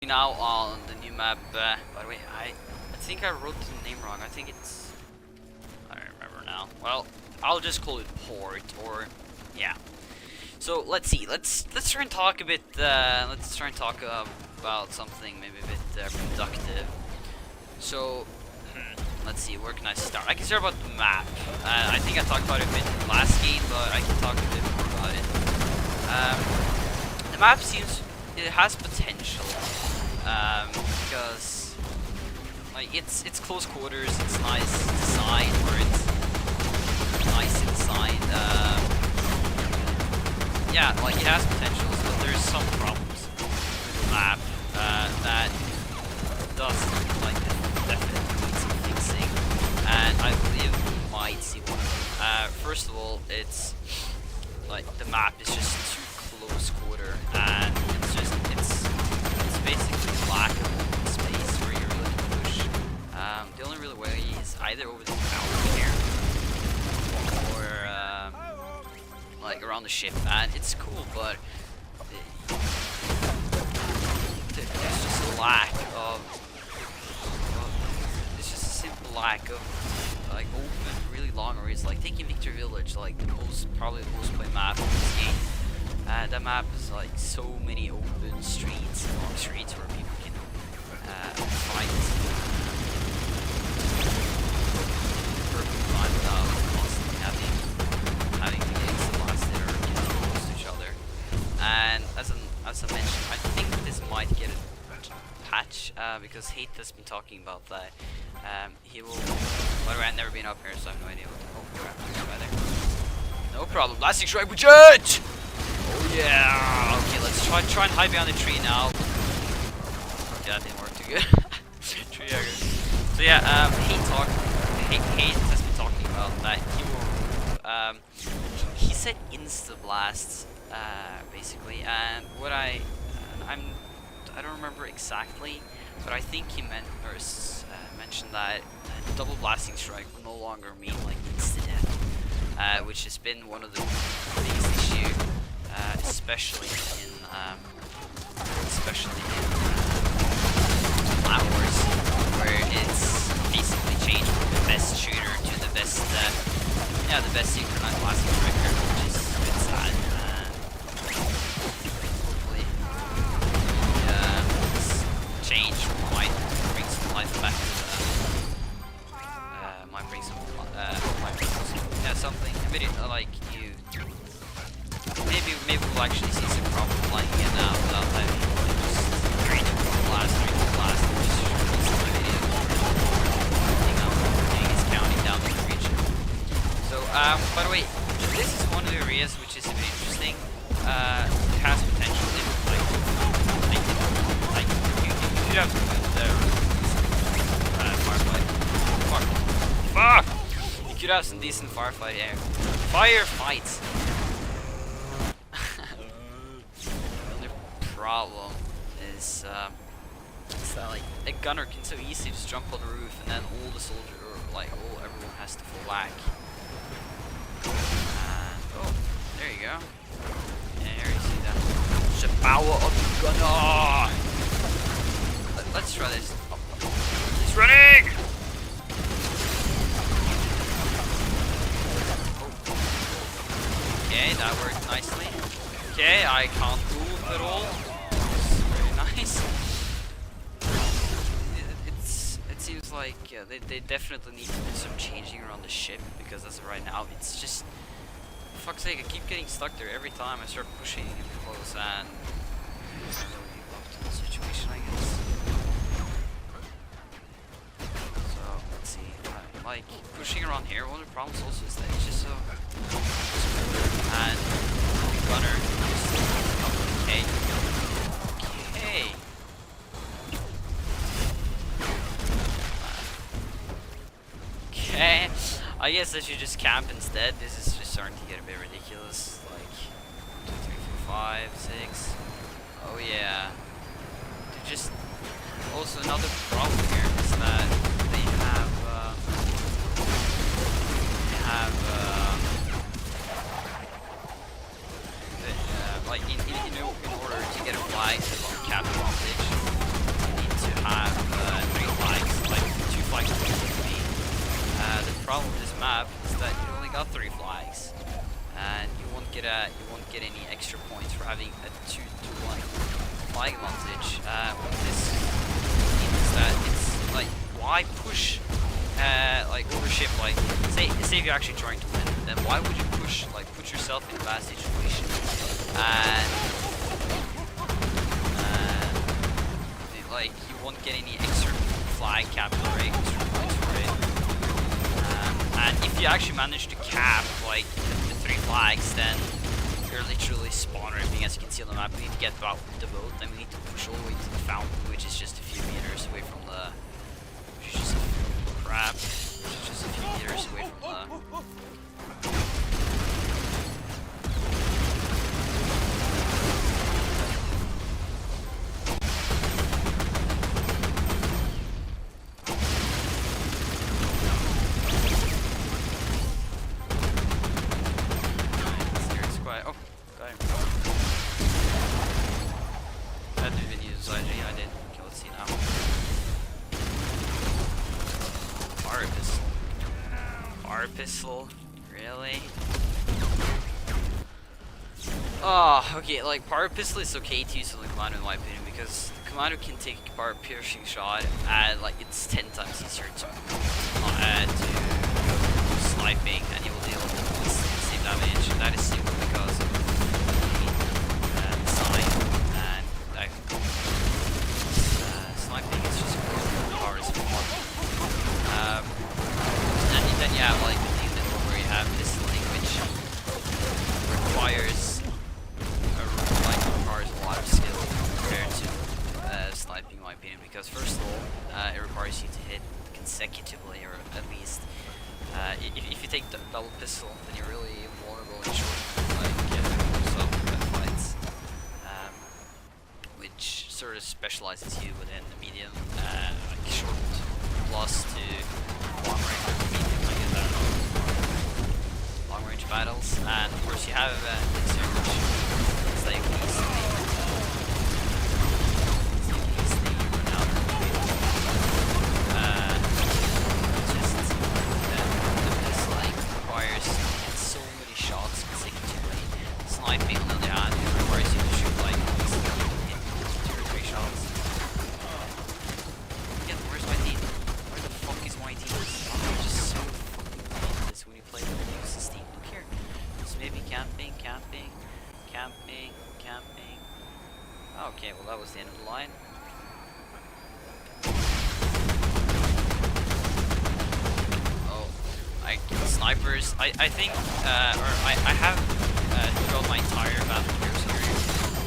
now on the new map. By the way, I think I wrote the name wrong. I think it's... I don't remember now. Well, I'll just call it Port, or... yeah. So, let's see. Let's try and talk a bit... let's try and talk about something maybe a bit productive. So... let's see, where can I start? I can start about the map. I think I talked about it a bit in the last game, but I can talk a bit more about it. The map seems... it has potential. Because... like, it's close quarters, it's nice design, or it's nice inside. Yeah, like, it has potentials, but there's some problems with the map that does, like, definitely need some fixing, and I believe we might see one of them. First of all, it's like the map is just too close quarter, and it's basically lack of open space where you really can push. The only real way is either over this mountain here, or like around the ship, and it's cool, but there's just a lack of. It's just a simple lack of like open, really long areas. Like taking Victor Village, like probably the most played map in this game. That map is like so many open streets, long streets where people can fight. Perfect fine without constantly having to get blasted or get too close to each other. And as I mentioned, I think this might get a patch because Hate has been talking about that. He will. By the way, I've never been up here, so I have no idea what. Oh, crap! Right there. No problem. Blasting strike with jet. Oh yeah. Okay, let's try and hide behind the tree now. Yeah, that didn't work too good. Tree hugger. So yeah, Hate has been talking about that. He will. He said insta blasts, basically, and what I don't remember exactly, but I think he meant or mentioned that double blasting strike will no longer mean like instant death, which has been one of the biggest issue, especially in Flat Wars, where it's basically changed from the best shooter to the best, the best synchronized blasting striker, which is a bit sad. Hopefully, this change might bring some life back. Might bring some, something a bit like you. Maybe we'll actually see some proper flying in now without having just three blast, and just release some video. I think it's counting down the region. So, by the way, this is one of the areas which is a bit interesting. It has potential. Like you could have fuck! You could have some decent firefight here. Firefights! The only problem is that like a gunner can so easily just jump on the roof and then all the soldiers, or like everyone has to full whack. And, oh, there you go. Yeah, here you see that. It's the power of the gunner! Let's try this. He's running! Okay, that worked nicely. Okay, I can't move at all. It's very nice. It seems like they definitely need to do some changing around the ship, because as of right now, it's just, for fuck's sake, I keep getting stuck there every time I start pushing him close, and I don't really love the situation, I guess. So let's see, like pushing around here. One of the problems also is that it's just so. And the gunner just okay. Okay. Okay. I guess I should just camp instead. This is just starting to get a bit ridiculous. Like 1, 2, 3, 4, 5, 6. Oh yeah. They're just also another problem here is that they have like in order to get a flag to cap advantage, won't get any extra points for having a 2-to-1 flying advantage. What this means is that it's like, why push like overship? Like, say if you're actually trying to win, then why would you push, like, put yourself in a bad situation and like you won't get any extra flag capture or extra points for it. And if you actually manage to cap like the 3 flags, then you're literally spawn raping. As you can see on the map, we need to get about the boat, and we need to push all the way to the fountain, which is just a few meters away from the. Which is just crap. Which is just a few meters away from the. Pistol, really? Oh, okay, like, power pistol is okay to use on the Commando in my opinion, because the Commando can take a power piercing shot and, like, it's 10 times easier to go sniping, and you will deal with the same damage. That is simply because of the design, and like, sniping is just power is fun. And then you have, like, this thing which requires a lot of skill compared to sniping, in my opinion, because first of all, it requires you to hit consecutively, or at least if you take the double pistol, then you're really vulnerable in short, like fights, which sort of specializes you within the medium, like short plus to long range, medium, I guess, I don't know, long range battles. And of course you have Elixir, which is like easily run out of this like requires to get so many shots consecutively. Sniping on the other hand, it requires you to shoot like 2 or 3 shots. Again, where's my team? Where the fuck is my team? I'm just so fucking pointless when you play with the use Steam. Look here. Just maybe camping. Okay, well that was the end of the line. Oh, snipers. I think, I have throughout my entire Battle Gear series,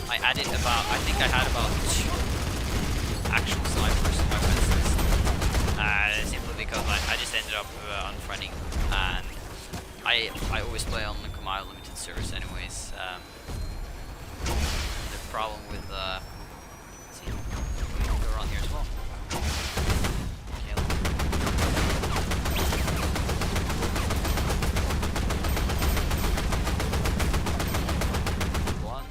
I think I had about 2 actual snipers in my friends list. Simply because I just ended up unfriending, and I always play on the Commando limited servers anyways. The problem with see, they're on here as well. One.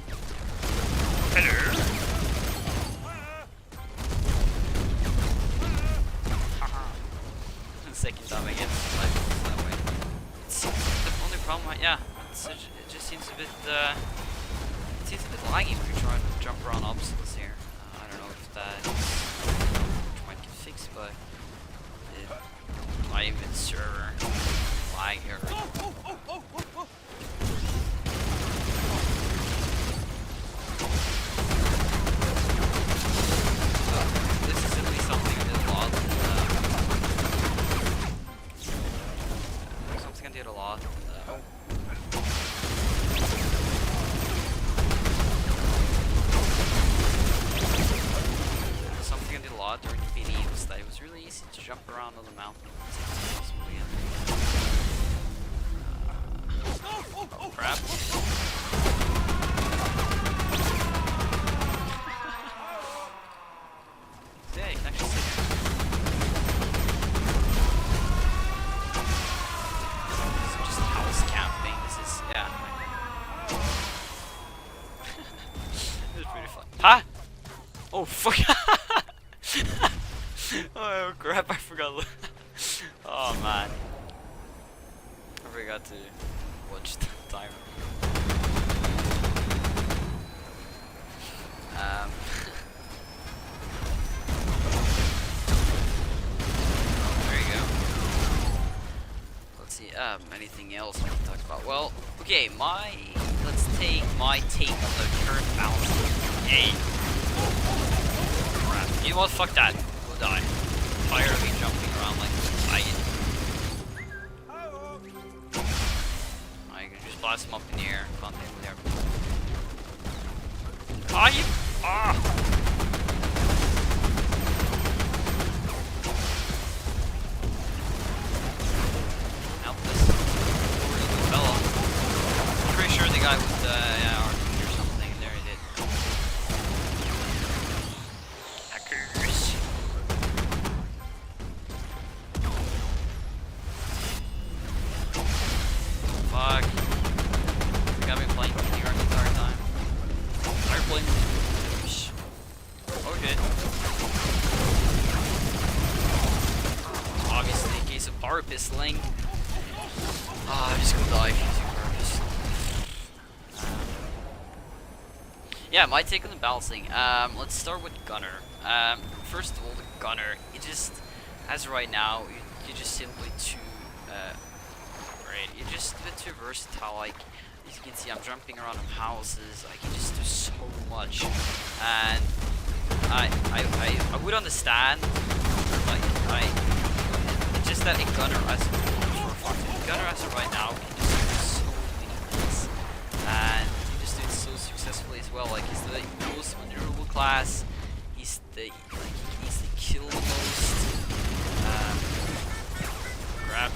Hello. Second time I get that way. It's the only problem. Yeah, it just seems a bit. It seems a bit laggy when you're trying to jump around obstacles here. I don't know if that might get fixed, but it might even server lag here. This is at least something I did a lot. Something I did a lot. Something I did a lot during the PD was that it was really easy to jump around on the mountain. Oh crap. Yeah, you can actually sit here. This is just house camping. This is, yeah. This is pretty fun. Huh? Oh fuck! Oh crap! I forgot. Oh man, I forgot to watch the timer. anything else we can talk about? Well, okay, let's take my take on the current balance. Hey! Crap. You know what? Fuck that. We'll die. Tired of me jumping around like I can just blast him up in the air. Can't hit him there. Ah, you! Ah! Pretty sure the guy with the RPG or something there he did. Hackers. Fuck. Think I've been playing here the entire time. I'm playing. Oh shit. Obviously, in case of power pistoling. Ah, I'm just gonna die if you use power pistol. Yeah, my take on the balancing. Let's start with Gunner. First of all, the Gunner, it just, as right now, you're just simply too, great. You're just a bit too versatile. Like, as you can see, I'm jumping around in houses. I can just do so much. And I would understand, like, it's just that a Gunner as a Gunner as of right now can just do so many things. And successfully as well. Like, he's the most maneuverable class. He's the he's the kill the most. Grab.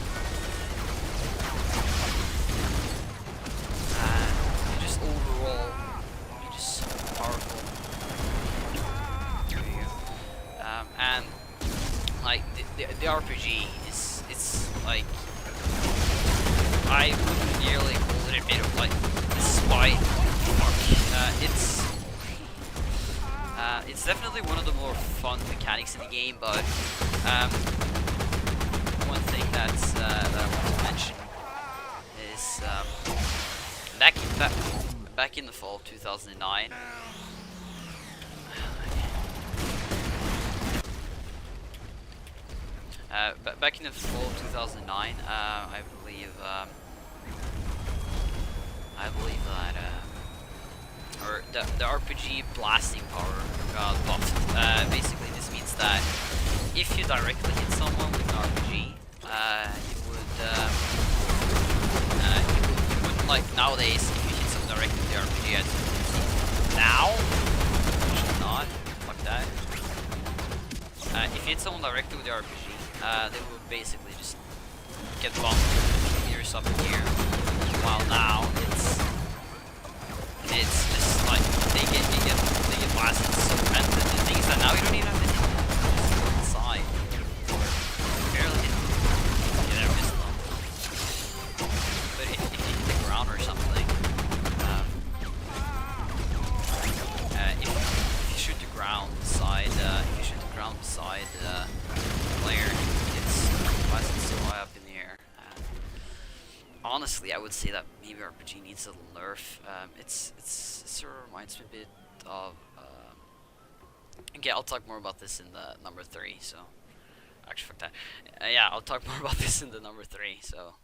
And just overall, you're just so powerful. There you go. And like the RPG is it's like I wouldn't nearly call it a bit of like despite. It's definitely one of the more fun mechanics in the game, but one thing that's that I want to mention is back in the fall of 2009. Back in the fall of 2009, I believe that or the RPG blasting power got buffed. Basically, this means that if you directly hit someone with an RPG, you wouldn't like nowadays. If you hit someone directly with the RPG, as you can see now, should not. Fuck that. If you hit someone directly with the RPG, they would basically just get bumped years up in here. While now it's just like they get blasted so and the thing is that now you don't even have to hit inside or barely hit their pistol. But if you hit the ground or something, if you shoot the ground beside the player, it's blasted so high up in the air. Honestly, I would say that maybe RPG needs a little nerf. It sort of reminds me a bit of. Okay, I'll talk more about this in the number 3. So, actually, fuck that. Yeah, I'll talk more about this in the number 3. So.